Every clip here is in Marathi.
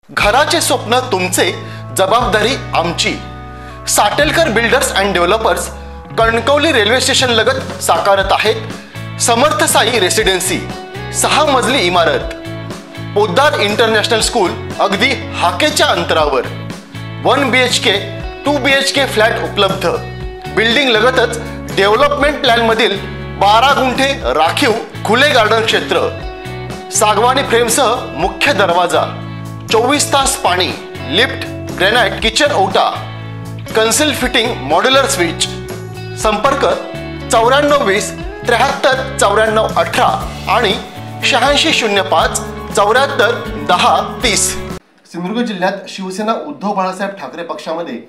घराचे स्वप्न तुमचे, जबाबदारी आमची। Satelkar builders and developers Kankavli railway station लगत साकारत आहेत समर्थ साई रेसिडेन्सी, 6 मजली इमारत, पोद्दार इंटरनॅशनल स्कूल अगदी हाकेच्या अंतरावर, 1 BHK 2 BHK फ्लॅट उपलब्ध। बिल्डिंग लगतच डेव्हलपमेंट प्लॅन मधील 12 गुंठे राखीव खुले गार्डन क्षेत्र, सागवानी फ्रेमसह मुख्य दरवाजा, 24 तास पाणी, लिफ्ट, ग्रेनाइट किचन ओटा, कन्सिल फिटिंग मॉड्युलर स्विच। संपर्क 9420 73 94 18 आणि 8605 74 10 30। सिंधुदुर्ग जिल्ह्यात शिवसेना उद्धव बाळासाहेब ठाकरे पक्षामध्ये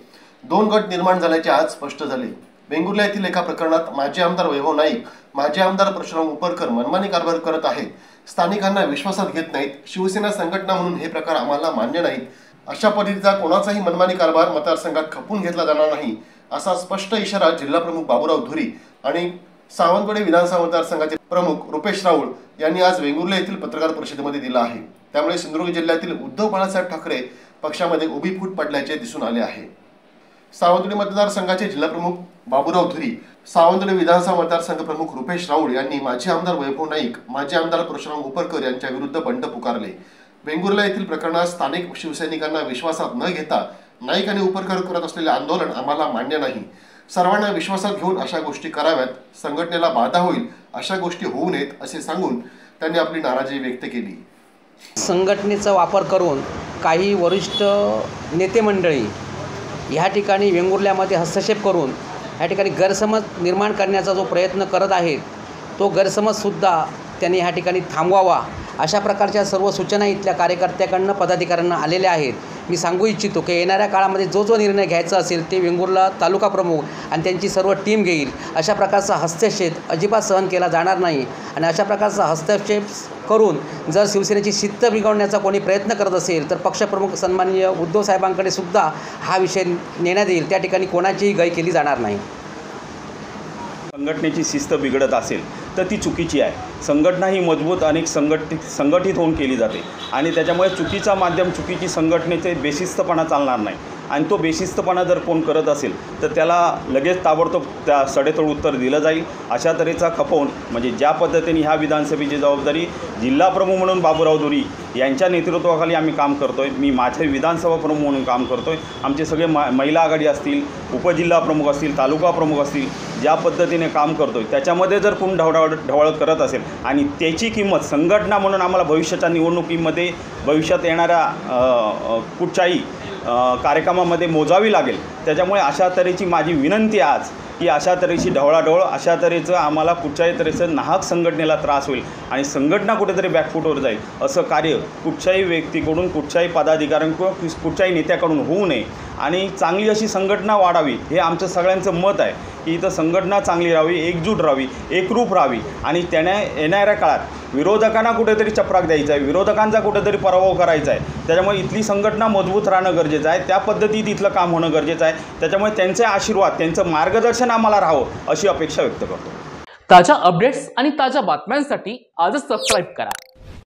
2 गट निर्माण झाल्याचे आज स्पष्ट झाले। वेंगुर्ला येथील एका प्रकरणात माजी आमदार वैभव नाईक, माजी आमदार परशुराम उपरकर मनमानी कारभार करत आहेत, स्थानिकांना विश्वासात घेत नाहीत, शिवसेना संघटना म्हणून हे प्रकार आम्हाला मान्य नाहीत, अशा पद्धतीचा कोणाचाही मनमानी कारभार मतदारसंघात खपून घेतला जाणार नाही, असा स्पष्ट इशारा जिल्हा प्रमुख बाबूराव धुरी आणि सावंतवाडी विधानसभा मतदारसंघाचे प्रमुख रुपेश राऊळ यांनी आज वेंगुर्ला येथील पत्रकार परिषदेमध्ये दिला आहे। त्यामुळे सिंधुदुर्ग जिल्ह्यातील उद्धव बाळासाहेब ठाकरे पक्षामध्ये उभी फूट पडल्याचे दिसून आले आहे। सावंतवाडी मतदारसंघाचे जिल्हा प्रमुख बाबूराव धुरी, सावंतवाडी विधानसभा मतदारसंघ प्रमुख रुपेश राऊळ यांनी माजी आमदार वैभव नाईक, माजी आमदार परशुराम उपरकर यांच्या विरुद्ध बंड पुकारले। वेंगुर्ला येथील प्रकरणात स्थानिक शिवसैनिकांना विश्वासात न घेता नाईक आणि उपरकर करत असलेले आंदोलन आम्हाला मान्य नाही, सर्वांना विश्वासात घेऊन अशा गोष्टी कराव्यात, संघटनेला बाधा होईल अशा गोष्टी होऊ नयेत असे सांगून त्यांनी आपली नाराजी व्यक्त केली। संघटनेचा वापर करून काही वरिष्ठ नेते मंडळी ह्या ठिकाणी वेंगुर्ल्यामध्ये हस्तक्षेप करून ह्या ठिकाणी गैरसमज निर्माण करण्याचा जो प्रयत्न करत आहेत तो गैरसमजसुद्धा त्यांनी ह्या ठिकाणी थांबवावा, अशा प्रकारच्या सर्व सूचना इथल्या कार्यकर्त्याकडनं पदाधिकाऱ्यांना आलेल्या आहेत। मी सांगू इच्छितो की येणाऱ्या काळामध्ये जो निर्णय घ्यायचा असेल ते वेंगुर्ला तालुका प्रमुख आणि त्यांची सर्व टीम घेईल। अशा प्रकारचा हस्तक्षेप अजिबात सहन केला जाणार नाही आणि अशा प्रकारचा हस्तक्षेप करून जर शिवसेनेची शिस्त बिघडवण्याचा कोणी प्रयत्न करत असेल तर पक्षप्रमुख सन्माननीय उद्धव साहेबांकडे सुद्धा हा विषय नेण्यात येईल, त्या ठिकाणी कोणाचीही गय केली जाणार नाही। संघटनेची शिस्त बिघडत असेल तर ती चुकीची आहे। संघटना ही मजबूत आणि संघटित होऊन केली जाते आणि त्याच्यामुळे चुकीचा माध्यम, चुकीची संघटनेचे बेशिस्तपणा चालणार नाही आणि तो बेशिस्तपणा जर कोण करत असेल तर त्याला लगेच ताबडतोब त्या सडेतोड उत्तर दिलं जाईल। अशा तऱ्हेचा खपवून म्हणजे ज्या पद्धतीने ह्या विधानसभेची जबाबदारी जिल्हा प्रमुख म्हणून बाबूराव धुरी यांच्या नेतृत्वाखाली आम्ही काम करतो आहे, मी माझे विधानसभा प्रमुख म्हणून काम करतो आहे, आमचे सगळे महिला आघाडी असतील, उपजिल्हा प्रमुख असतील, तालुका प्रमुख असतील, ज्या पद्धतीने काम करतो आहे त्याच्यामध्ये जर कोण ढवळ करत असेल आणि त्याची किंमत संघटना म्हणून आम्हाला भविष्याच्या निवडणुकीमध्ये भविष्यात येणाऱ्या कुठच्याही कार्यक्रमामध्ये मोजावी लागेल। त्याच्यामुळे अशा तऱ्हेची माझी विनंती आज की अशा तऱ्हेची ढवळाढवळ, अशा तऱ्हेचं आम्हाला कुठच्याही तऱ्हेचं नाहक संघटनेला त्रास होईल आणि संघटना कुठेतरी बॅकफूटवर जाईल असं कार्य कुठच्याही व्यक्तीकडून, कुठच्याही पदाधिकाऱ्यांकडून, कुठच्याही नेत्याकडून होऊ नये आणि चांगली अशी संघटना वाढावी हे आमचं सगळ्यांचं मत आहे की इथं संघटना चांगली राहावी, एकजूट राहावी, एकरूप राहावी आणि त्याने येणाऱ्या काळात विरोधकांना कुठेतरी चपराक द्यायचा आहे, विरोधकांचा कुठेतरी पराभव करायचा आहे। त्याच्यामुळे इथली संघटना मजबूत राहणं गरजेचं आहे, त्या पद्धतीत इथलं काम होणं गरजेचं आहे। त्याच्यामुळे त्यांचे आशीर्वाद, त्यांचं मार्गदर्शन आम्हाला राहावं अशी अपेक्षा व्यक्त करतो। ताज्या अपडेट्स आणि ताज्या बातम्यांसाठी आजच सबस्क्राईब करा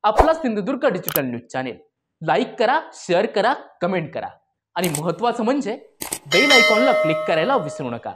आपला Sindhudurg digital news channel. Like करा, शेअर करा, कमेंट करा आणि महत्त्वाचं म्हणजे बेल आयकॉनला क्लिक करायला विसरू नका।